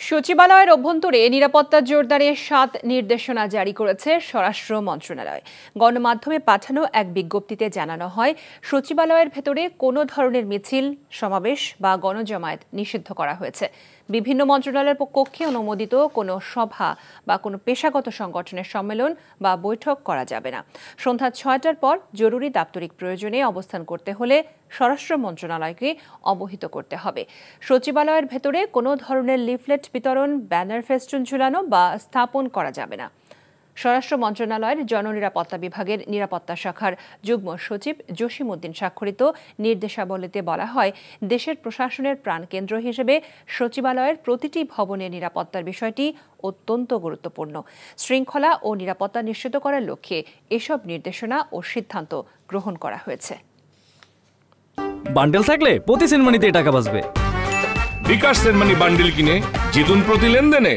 সচিবালয়ের অভ্যন্তরে নিরাপত্তা জোরদারে ৭ নির্দেশনা জারি করেছে স্বরাষ্ট্র মন্ত্রণালয়। গণমাধ্যমে পাঠানো এক বিজ্ঞপ্তিতে জানানো হয়, সচিবালয়ের ভেতরে কোনো ধরনের মিছিল, সমাবেশ বা গণজমায়েত নিষিদ্ধ করা হয়েছে। বিভিন্ন মন্ত্রণালয়ের কক্ষে অনুমোদিত কোনো সভা বা কোনো পেশাগত সংগঠনের সম্মেলন বা বৈঠক করা যাবে না। সন্ধ্যা ৬টার পর জরুরি দাপ্তরিক প্রয়োজনে অবস্থান করতে হলে স্বরাষ্ট্র মন্ত্রণালয়কে অবহিত করতে হবে। সচিবালয়ের ভেতরে কোনো ধরনের লিফলেট বিতরণ, ব্যানার, ফেস্টুন ঝুলানো বা স্থাপন করা যাবে না। স্বরাষ্ট্র মন্ত্রণালয়ের জননিরাপত্তা বিভাগের নিরাপত্তা শাখার যুগ্ম সচিব জসিমউদ্দিন স্বাক্ষরিত নির্দেশাবলীতে বলা হয়, দেশের প্রশাসনের প্রাণকেন্দ্র হিসেবে সচিবালয়ের প্রতিটি ভবনের নিরাপত্তার বিষয়টি অত্যন্ত গুরুত্বপূর্ণ। শৃঙ্খলা ও নিরাপত্তা নিশ্চিত করার লক্ষ্যে এসব নির্দেশনা ও সিদ্ধান্ত গ্রহণ করা হয়েছে। বান্ডেল থাকলে প্রতি সেনমানিতে টাকা বাঁচবে। বিকাশ সেনমানি বান্ডেল কিনে জিতুন প্রতি লেনদেনে।